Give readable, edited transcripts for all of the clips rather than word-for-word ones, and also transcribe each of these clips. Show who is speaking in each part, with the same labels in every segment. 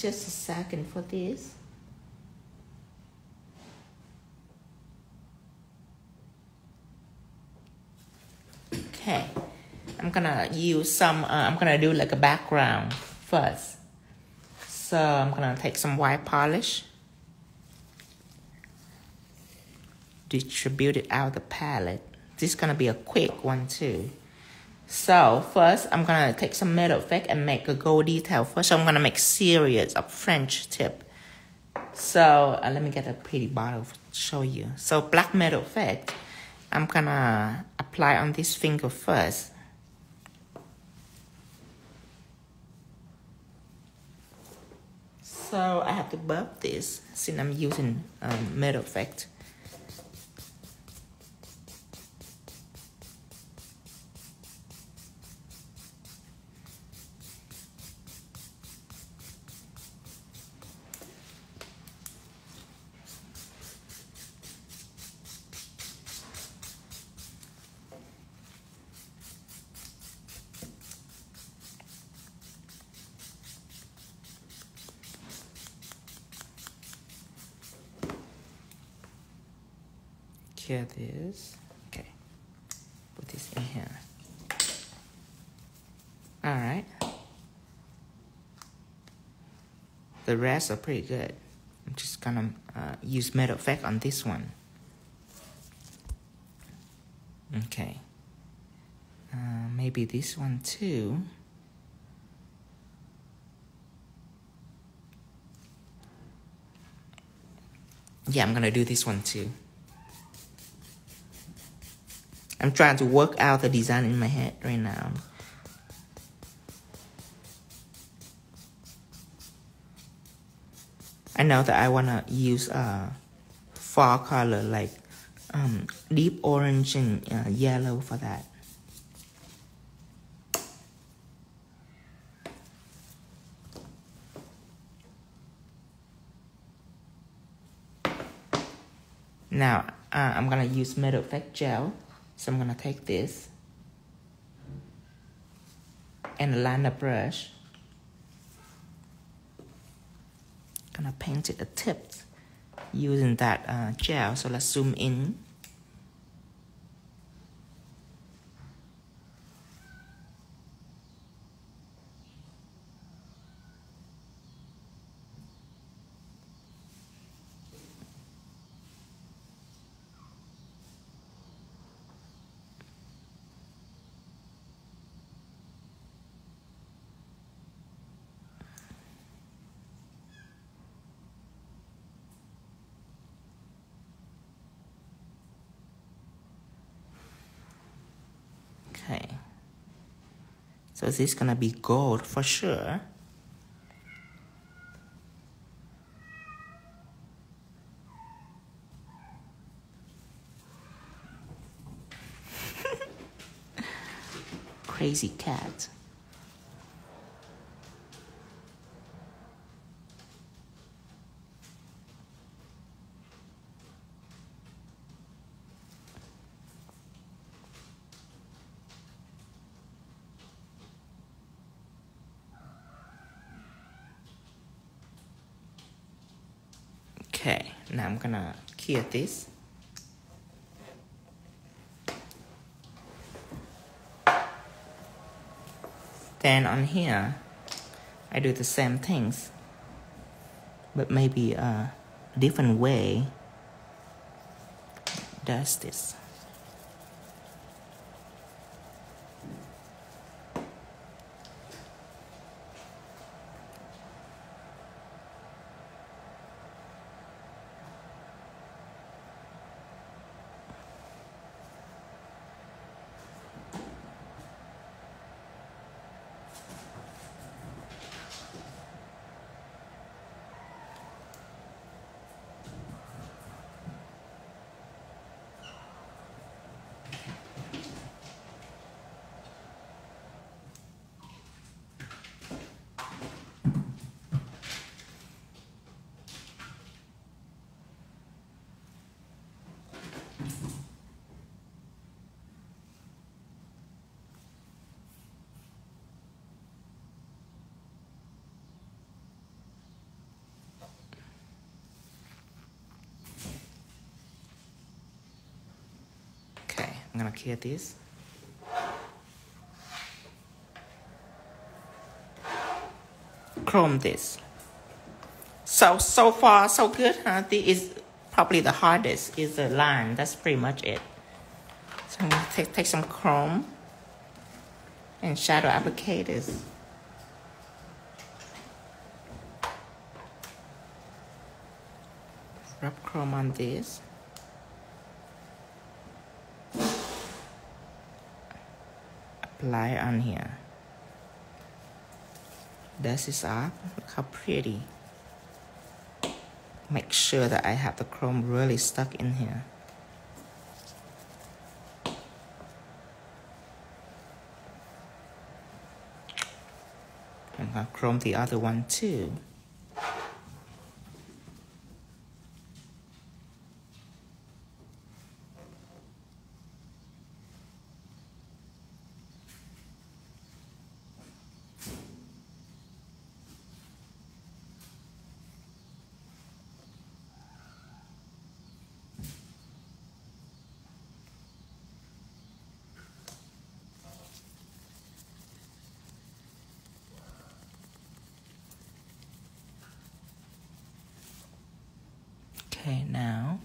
Speaker 1: just a second for this. Okay, I'm gonna use some, I'm gonna do like a background first. So I'm gonna take some white polish, distribute it out the palette. This is gonna be a quick one too. So first I'm gonna take some metal effect and make a gold detail first. So I'm gonna make series of French tip. So let me get a pretty bottle to show you. So black metal effect, I'm gonna apply on this finger first. So I have to buff this since I'm using metal effect. Here this. Okay, put this in here. All right. The rest are pretty good. I'm just gonna use metal effect on this one. Okay. Maybe this one too. Yeah, I'm gonna do this one too. I'm trying to work out the design in my head right now. I know that I wanna use fall color like deep orange and yellow for that. Now I'm gonna use metal effect gel. So I'm gonna take this and align the brush. Gonna paint it the tips using that gel. So let's zoom in. Okay, so this is gonna be gold for sure. Crazy cat. Okay, now I'm gonna cure this. Then on here, I do the same things, but maybe a different way. Does this. I'm gonna clear this. Chrome this. So far so good, huh? This is probably the hardest is the line. That's pretty much it. So I'm gonna take some chrome and shadow applicators. Rub chrome on this. Apply on here. Dust is off. Look how pretty. Make sure that I have the chrome really stuck in here. I'm gonna chrome the other one too. Okay, now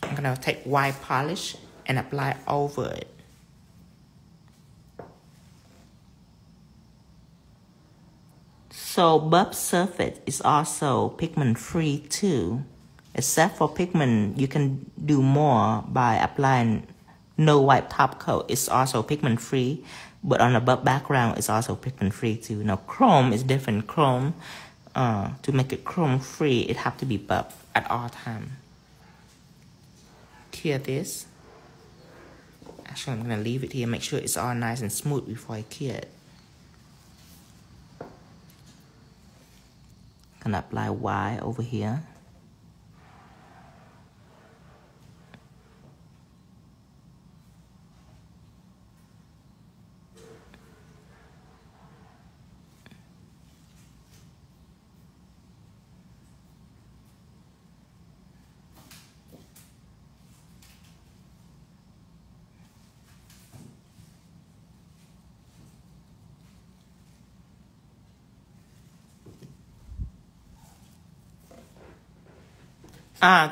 Speaker 1: I'm gonna take white polish and apply over it. So buff surface is also pigment free too. Except for pigment, you can do more by applying no white top coat. It's also pigment free, but on the buff background, it's also pigment free too. Now chrome is different. Chrome, to make it chrome free, it have to be buff at all time. Clear this. Actually, I'm gonna leave it here. Make sure it's all nice and smooth before I clear it. Gonna apply Y over here.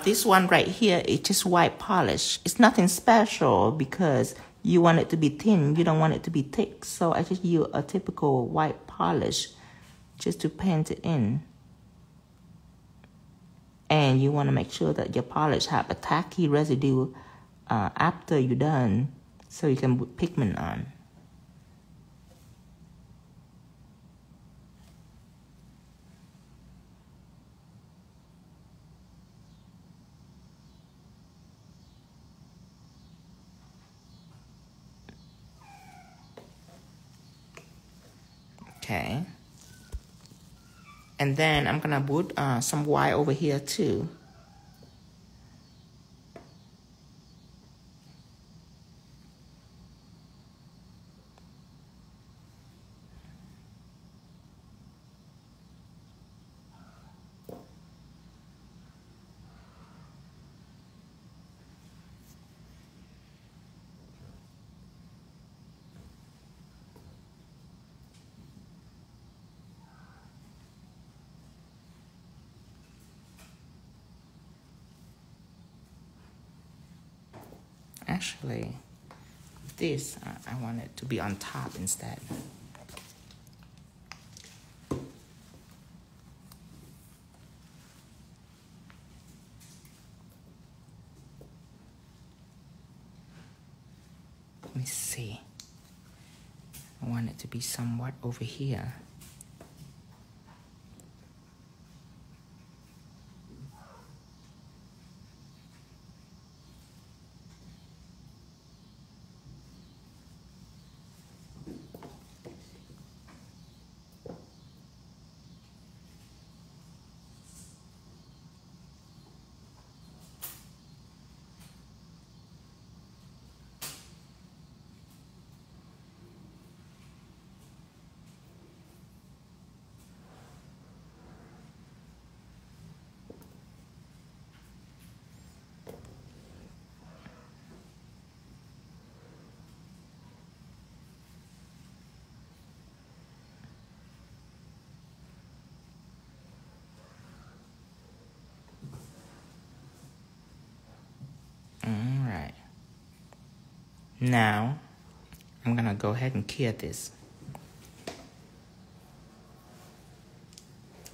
Speaker 1: This one right here is just white polish. It's nothing special because you want it to be thin. You don't want it to be thick. So I just use a typical white polish just to paint it in. And you want to make sure that your polish have a tacky residue after you're done so you can put pigment on. Okay. And then I'm gonna put some white over here too. Actually, this, I want it to be on top instead. Let me see. I want it to be somewhat over here. Now, I'm gonna go ahead and cure this.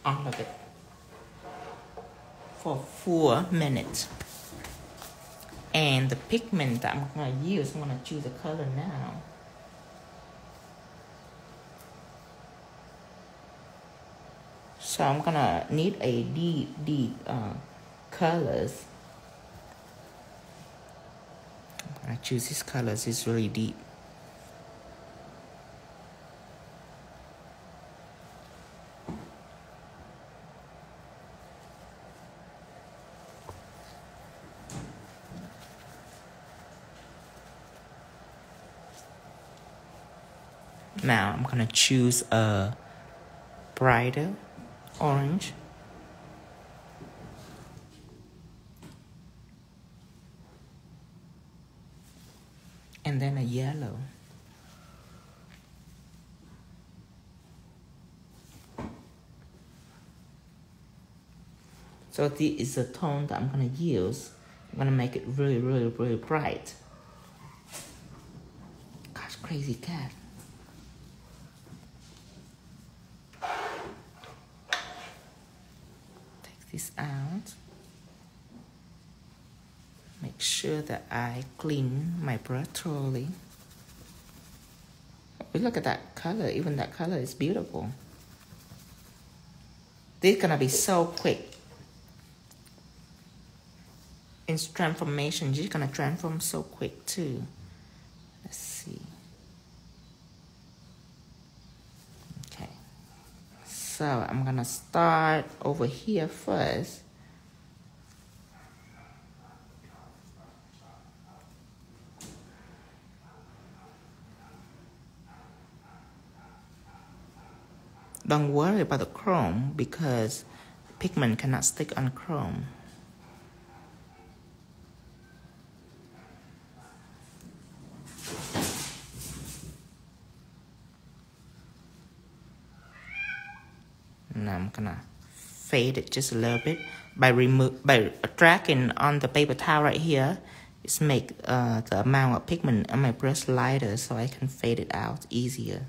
Speaker 1: All of it. For 4 minutes. And the pigment that I'm gonna use, I'm gonna choose a color now. So I'm gonna need a deep colors. I'm gonna choose these colors, it's really deep. Now I'm gonna choose a brighter orange. And then a yellow. So this is the tone that I'm gonna use. I'm gonna make it really, really, really bright. Gosh, crazy cat. Take this out. Make sure that I clean my brush thoroughly. Look at that color, even that color is beautiful. This is gonna be so quick. In transformation, you're gonna transform so quick too. Let's see. Okay. So I'm gonna start over here first. Don't worry about the chrome because pigment cannot stick on chrome. Now I'm gonna fade it just a little bit by dragging on the paper towel right here. It's make the amount of pigment on my brush lighter so I can fade it out easier.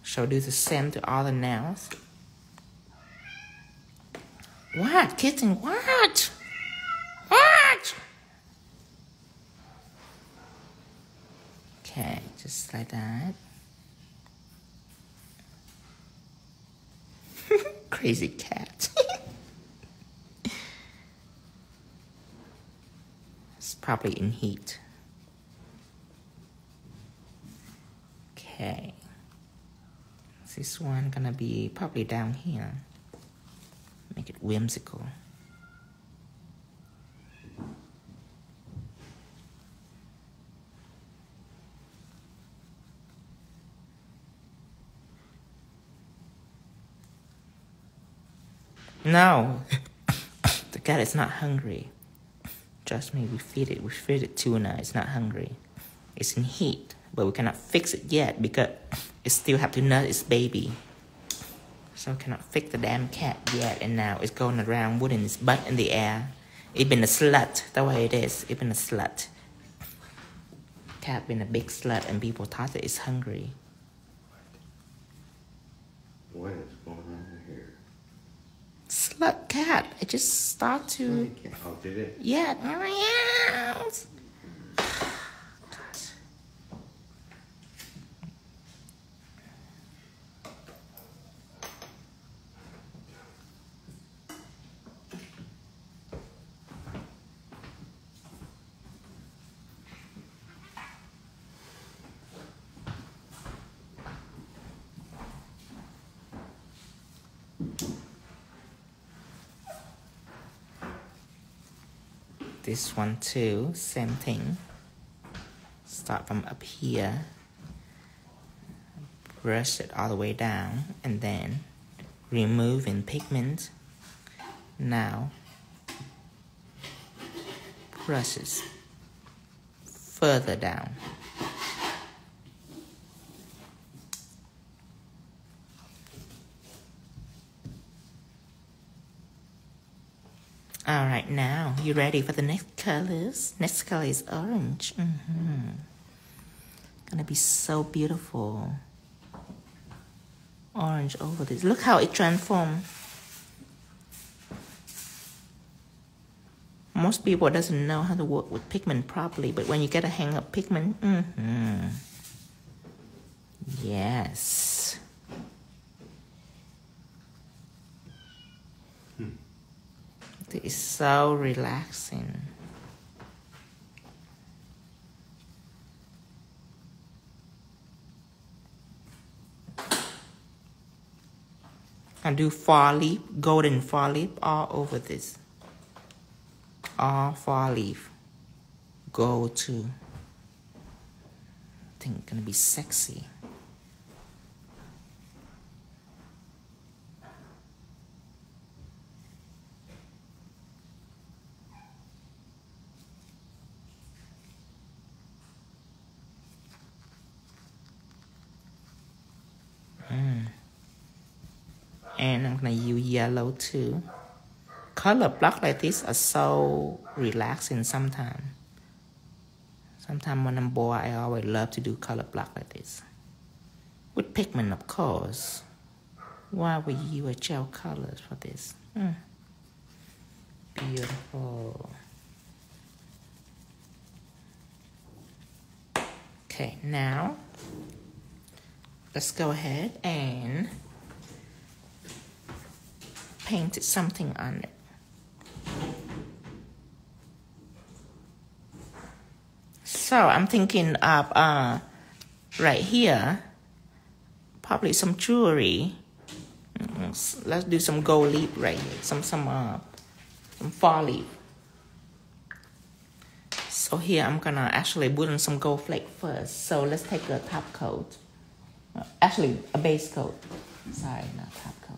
Speaker 1: So do the same to all the nails. What? Kitten, what? What? Okay, just like that. Crazy cat. It's probably in heat. Okay. This one gonna be probably down here. Make it whimsical. No, the cat is not hungry. Trust me, we feed it tuna. It's not hungry. It's in heat, but we cannot fix it yet because it still have to nurse its baby. So I cannot fix the damn cat yet, and now it's going around putting its butt in the air. It's been a slut, the way it is. It's been a slut. Cat been a big slut, and people thought that it's hungry.
Speaker 2: What is going on here?
Speaker 1: Slut cat. It just start to.
Speaker 2: Oh, did it?
Speaker 1: Yeah. This one too, same thing. Start from up here, brush it all the way down, and then removing pigment. Now, brushes further down. All right, now you ready for the next colors? Next color is orange. Gonna be so beautiful. Orange over this. Look how it transforms. Most people doesn't know how to work with pigment properly, but when you get a hang of pigment, yes. It is so relaxing. I do fall leaf, golden fall leaf all over this. All fall leaf. Gold too. I think it's gonna be sexy. And I'm gonna use yellow too. Color block like this are so relaxing sometimes. Sometimes when I'm bored, I always love to do color block like this. With pigment, of course. Why would you use gel colors for this? Beautiful. Okay, now let's go ahead and paint something on it. So I'm thinking of right here, probably some jewelry. Let's do some gold leaf right here, some fall leaf. So here I'm gonna actually put on some gold flake first. So let's take a top coat, actually a base coat. Sorry, not top coat.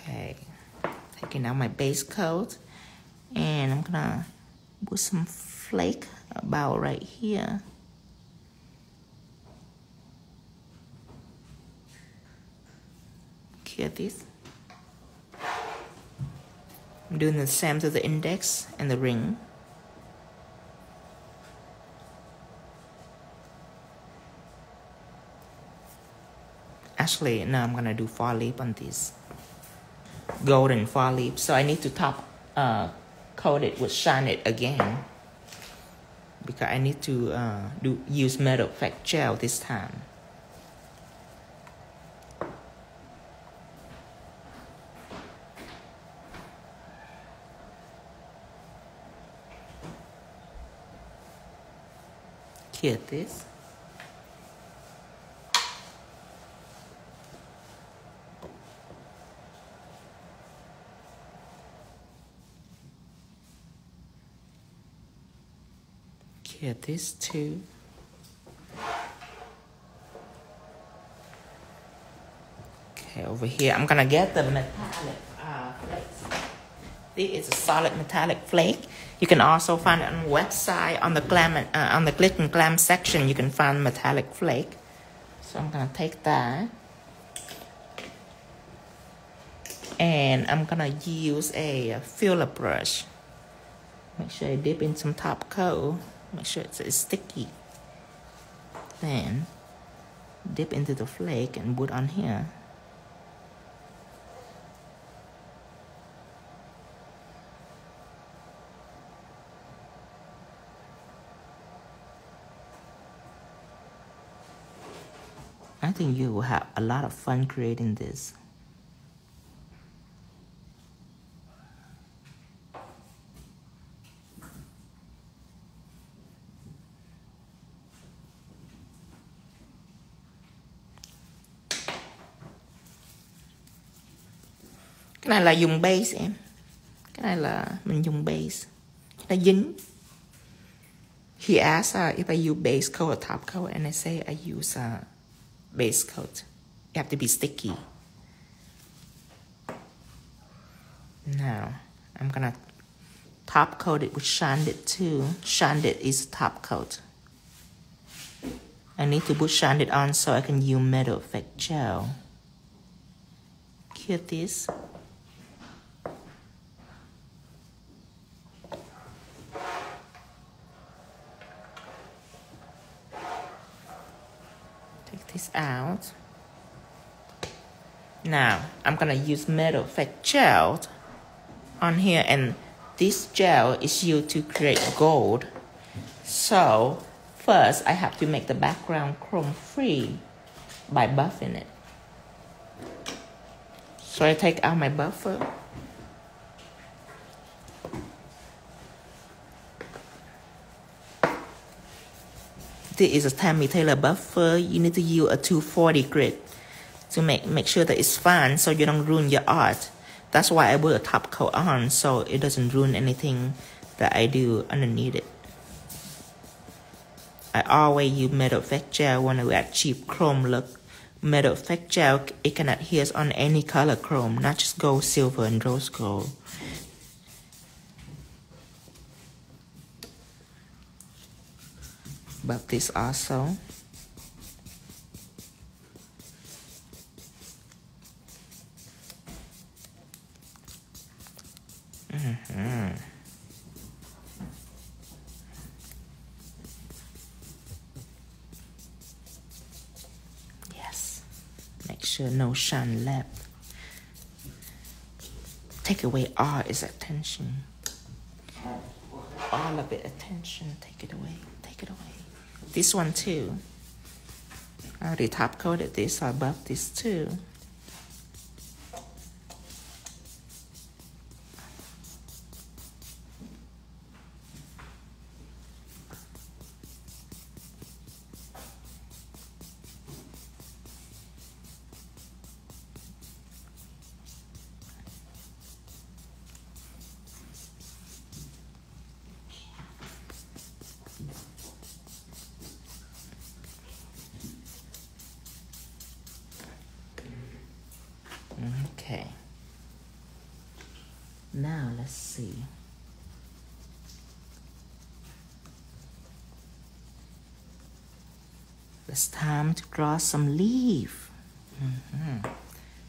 Speaker 1: Okay, taking out my base coat, and I'm gonna put some flake about right here. Here this. I'm doing the same to the index and the ring. Actually, now I'm gonna do fall leaf on this. Golden fall leaf. So I need to top coat it with shine it again, because I need to use metal effect gel this time. Here it is. Here this too. Okay, over here I'm gonna get the metallic flakes. This is a solid metallic flake. You can also find it on the website, on the Glitter and Glam section. You can find metallic flake. So I'm gonna take that, and I'm gonna use a filler brush. Make sure I dip in some top coat. Make sure it's sticky. Then dip into the flake and put on here. I think you will have a lot of fun creating this. Cái này là dùng base em. Cái này là mình dùng base. Nó dính. He asked if I use base coat or top coat, and I say I use base coat. You have to be sticky. Now I'm gonna top coat it with Shine-It too. Shine-It is top coat. I need to put Shine-It on so I can use metal effect gel. adhere this. Take this out. Now I'm gonna use metal effect gel on here, and this gel is used to create gold. So first I have to make the background chrome free by buffing it. So I take out my buffer. This is a Tammy Taylor buffer. You need to use a 240 grit to make sure that it's fine so you don't ruin your art. That's why I put a top coat on so it doesn't ruin anything that I do underneath it. I always use metal effect gel when I add cheap chrome look. Metal effect gel, it can adhere on any color chrome, not just gold, silver, and rose gold. But this also. Yes. Make sure no shine left. Take away all its attention. All of it attention. Take it away. Take it away. This one too. I already top coated this, so I buffed this too. Okay. Now let's see. It's time to draw some leaf.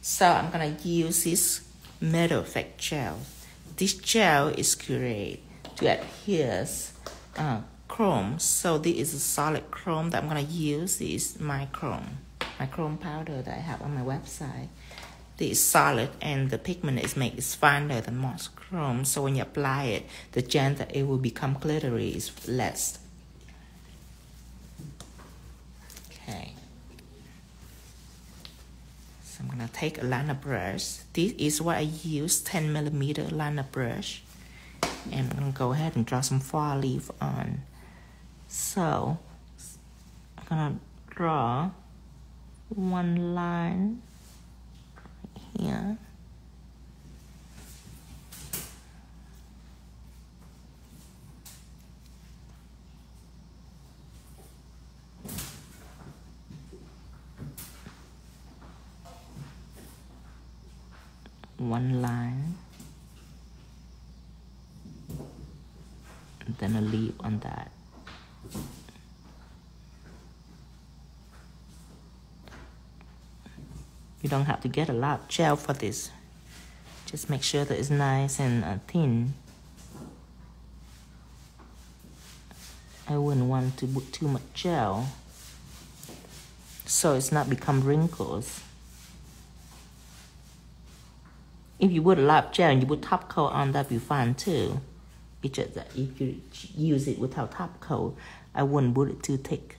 Speaker 1: So I'm gonna use this metal effect gel. This gel is created to adhere chrome. So this is a solid chrome that I'm gonna use. This is my chrome powder that I have on my website. This is solid, and the pigment is finer than most chrome. So when you apply it, the chance that it will become glittery is less. Okay. So I'm gonna take a liner brush. This is what I use, 10mm liner brush. And I'm gonna go ahead and draw some fall leaf on. So I'm gonna draw one line right here. One line, and then a leaf on that. You don't have to get a lot of gel for this. Just make sure that it's nice and thin. I wouldn't want to put too much gel so it's not become wrinkles. If you put a lot of gel and you put top coat on, that'd be fine too. It's just that if you use it without top coat, I wouldn't put it too thick.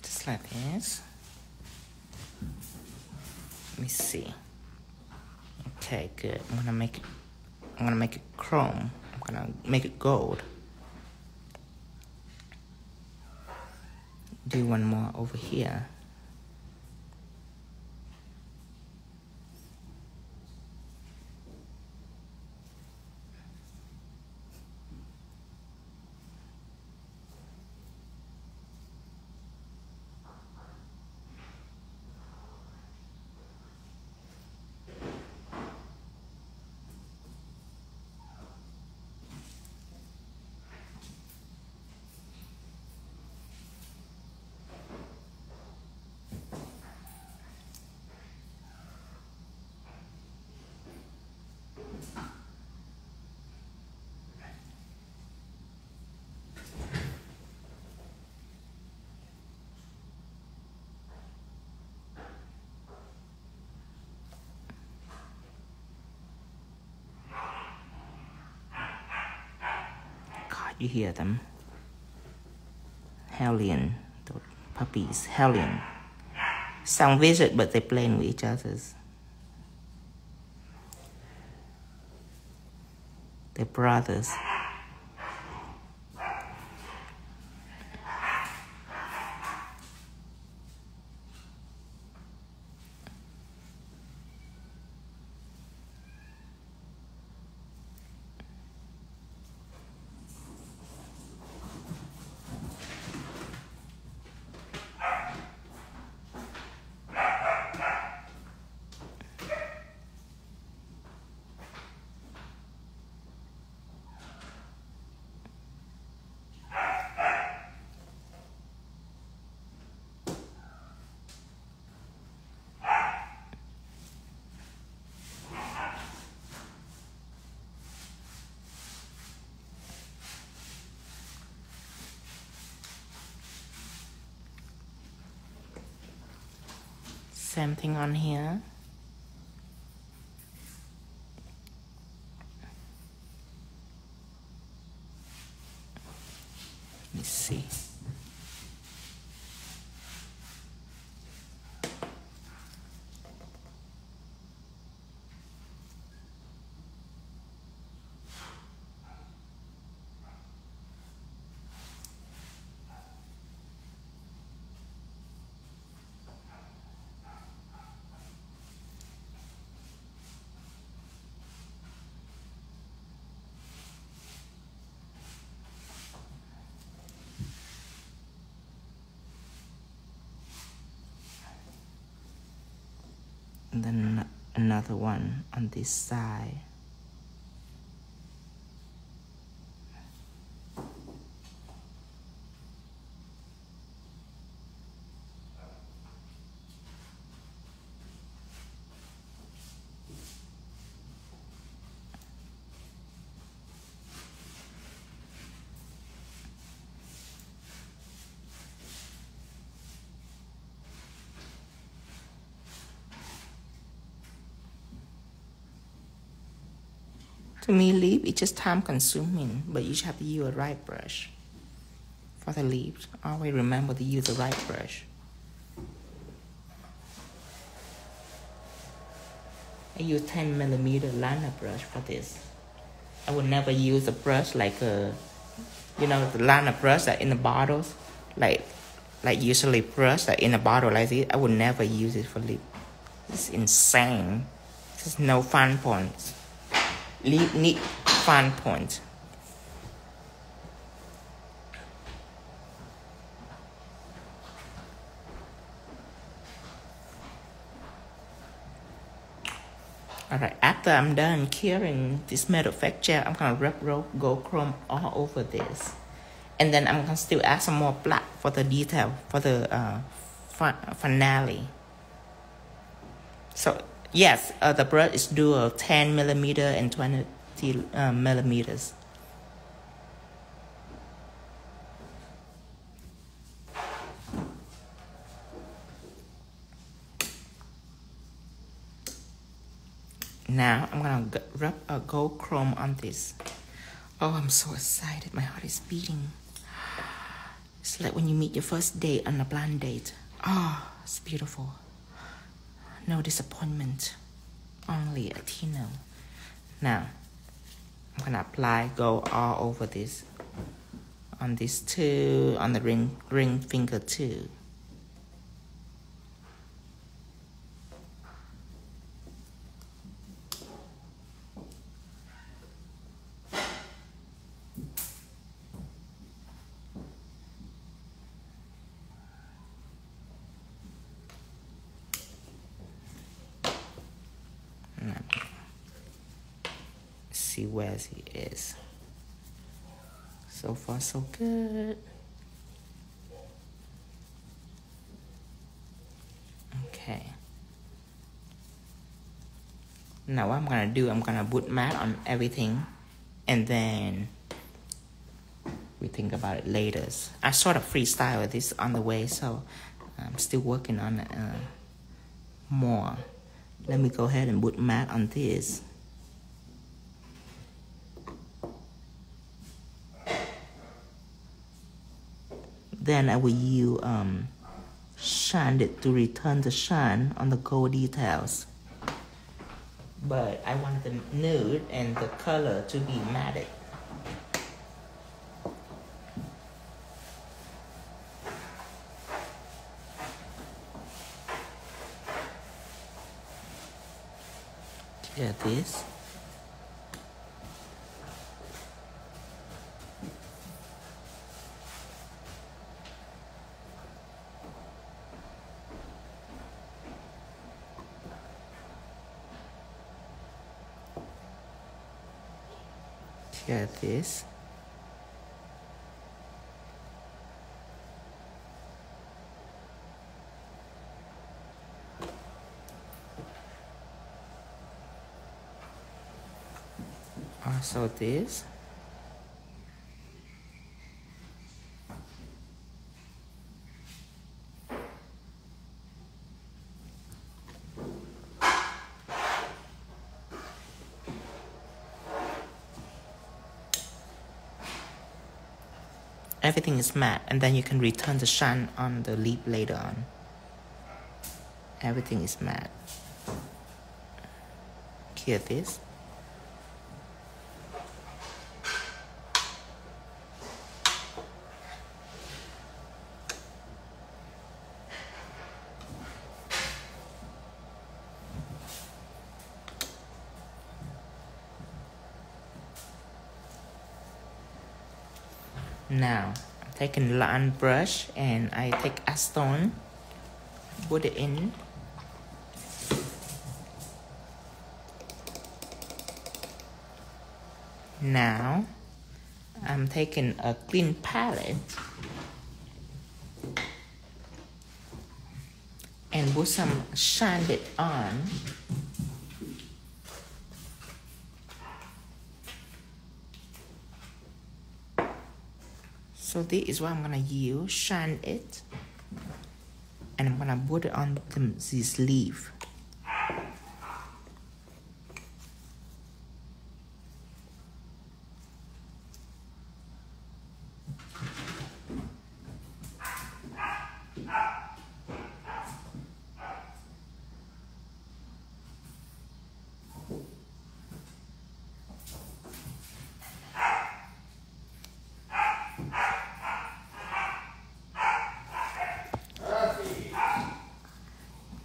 Speaker 1: Just like this. Let me see. Okay, good. I'm gonna make it chrome. I'm gonna make it gold. Do one more over here. You hear them? Hellion, the puppies, Hellion. Sound vicious, but they're playing with each other. They're brothers. Same thing on here. Let me see. And then another one on this side. To me, leaf is just time consuming, but you just have to use a right brush for the leaves. Always remember to use the right brush. I use 10mm liner brush for this. I would never use a brush like the liner brush that in the bottles, like usually brush that in a bottle like this. I would never use it for lip. It's insane. There's no fun points. Lip need fun points. Alright, after I'm done curing this metal effect gel, I'm gonna rub gold chrome all over this. And then I'm gonna still add some more black for the detail, for the finale. So yes, the brush is dual 10mm and 20mm. Now I'm gonna rub a gold chrome on this. Oh, I'm so excited. My heart is beating. It's like when you meet your first date on a blind date. Oh, it's beautiful. No disappointment. Only a Tino. Now, I'm gonna apply gold all over this. On this too, on the ring finger too. See where he is. So far, so good. Okay. Now what I'm gonna do, I'm gonna put matte on everything, and then we think about it later. I sort of freestyle with this on the way, so I'm still working on more. Let me go ahead and put matte on this. Then I will use shine it to return the shine on the gold details. But I want the nude and the color to be matted. Yeah, this. Yeah, this. Also this. Everything is matte, and then you can return the shine on the lip later on. Everything is matte. Here this. Now, I'm taking line brush and I take acetone, put it in. Now, I'm taking a clean palette and put some shine it on. So this is what I'm gonna use, shine it, and I'm gonna put it on this leaf.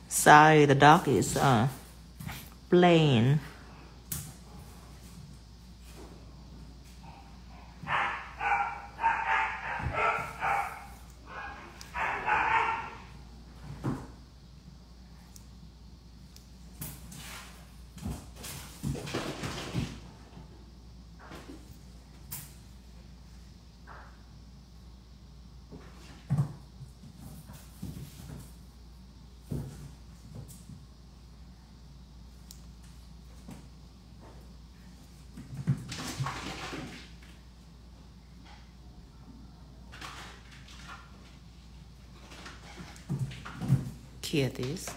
Speaker 1: Sorry, the dog is playing. Here it is.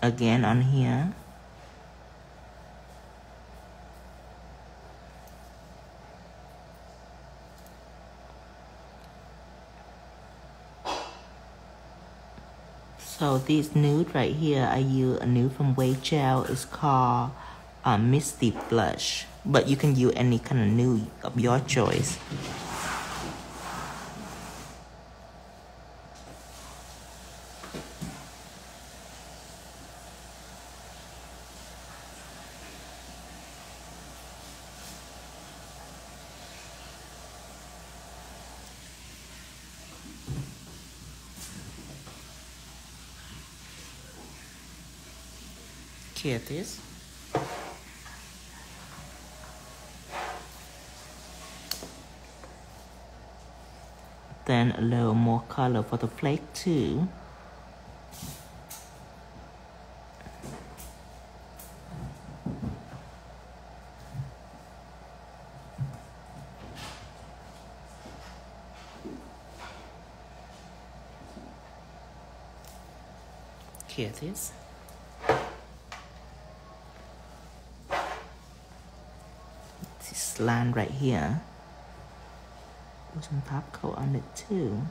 Speaker 1: again on here. So this nude right here, I use a nude from Way Gel. It's called Misty Blush, but you can use any kind of nude of your choice. Here it is. Then a little more color for the flake too. Here it is. This line right here. Put some top coat on it too.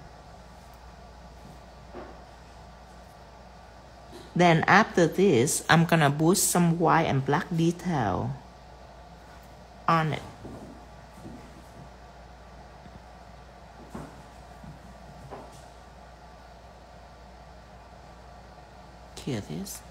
Speaker 1: Then after this, I'm gonna boost some white and black detail on it. Here it is.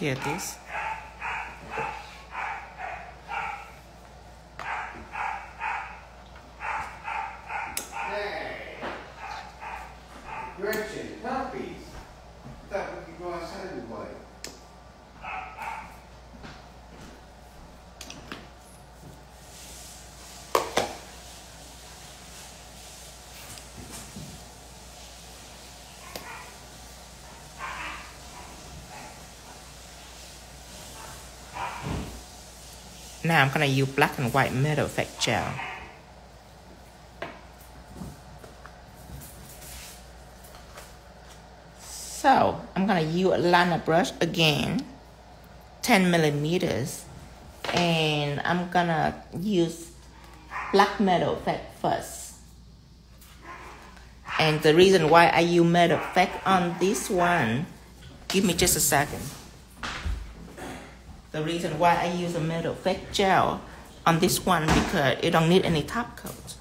Speaker 1: Here it is.
Speaker 2: Hey! Gretchen, puppies! I thought we could go outside and play.
Speaker 1: Now I'm gonna use black and white metal effect gel. So I'm gonna use a liner brush again, 10 millimeters, and I'm gonna use black metal effect first. And the reason why I use metal effect on this one, give me just a second. The reason why I use a metal effect gel on this one because it don't need any top coat.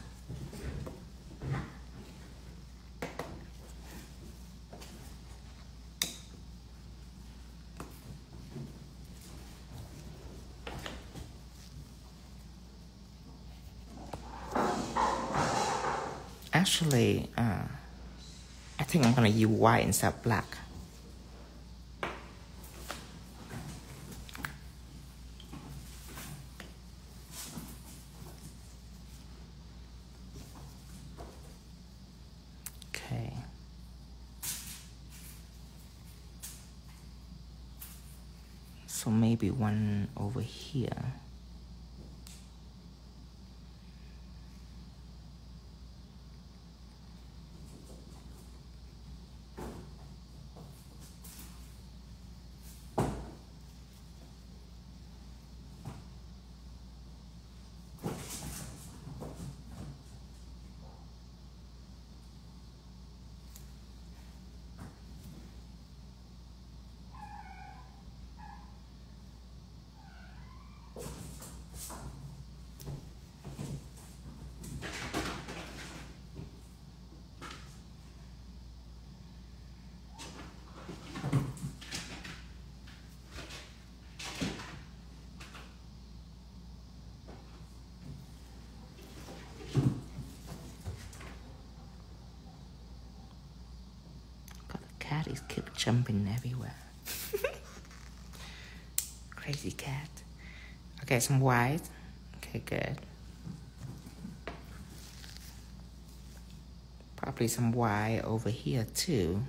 Speaker 1: Actually, I think I'm gonna use white instead of black. Okay. So maybe one over here. cat is keep jumping everywhere. Crazy cat. Okay, some white. Okay, good. Probably some white over here too.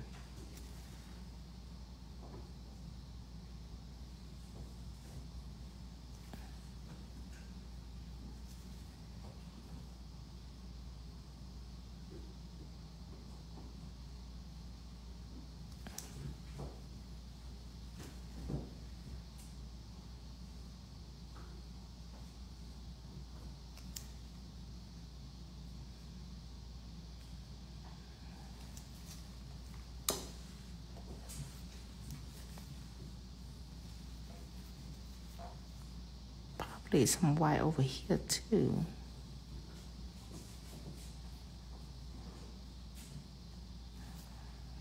Speaker 1: Probably some white over here too.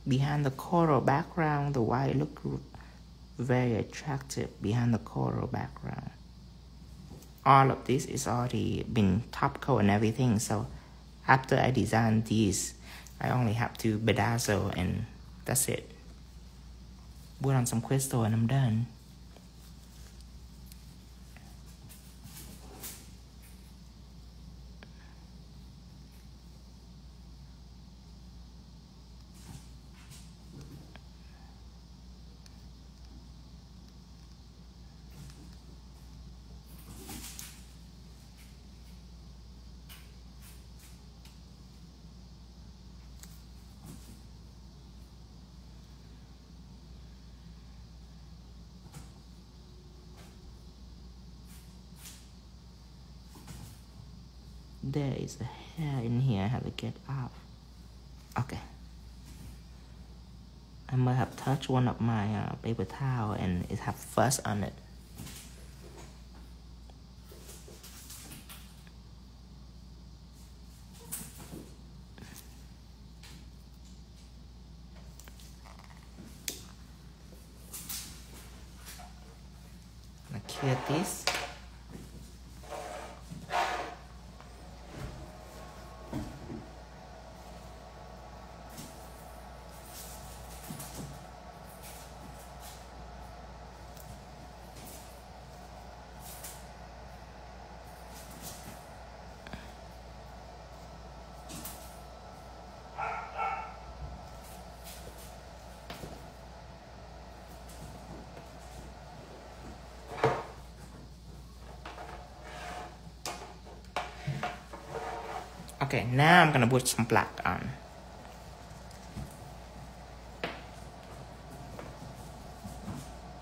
Speaker 1: Behind the coral background, the white look very attractive behind the coral background. All of this is already been top coat and everything, so after I design these, I only have to bedazzle and that's it. Put on some crystal and I'm done. There is a hair in here I have to get off. Okay. I might have touched one of my paper towel and it have fuzz on it. I'm gonna clear this. Okay, now I'm gonna put some black on.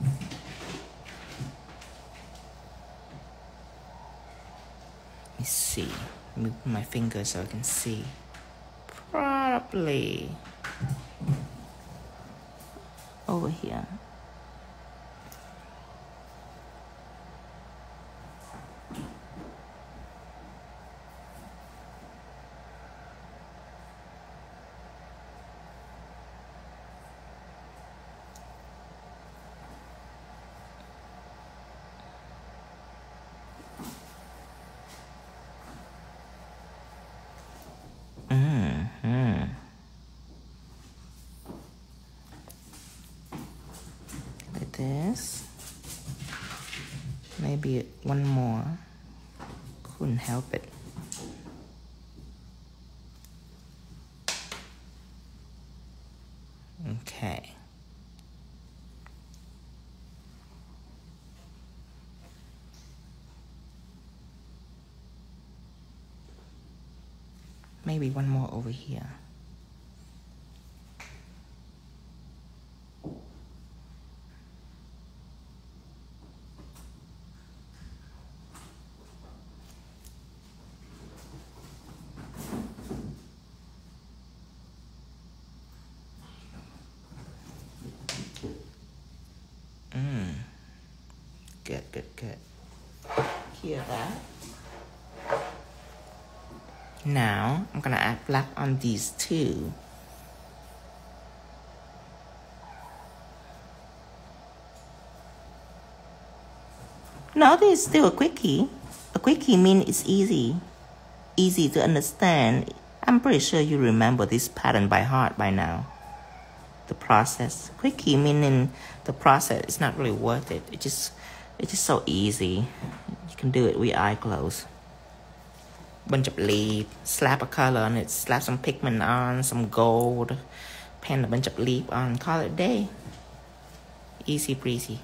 Speaker 1: Let me see. Let me put my finger so I can see. Probably over here. Like this. Maybe one more. Couldn't help it. Okay. Maybe one more over here. Good. Hear that? Now, I'm gonna add black on these two. No, this is still a quickie. A quickie means it's easy. Easy to understand. I'm pretty sure you remember this pattern by heart by now. the process. Quickie meaning the process is not really worth it. It's just so easy. You can do it with eye closed. Bunch of leaf, slap a color on it, slap some pigment on, some gold, paint a bunch of leaf on, call it a day. Easy breezy.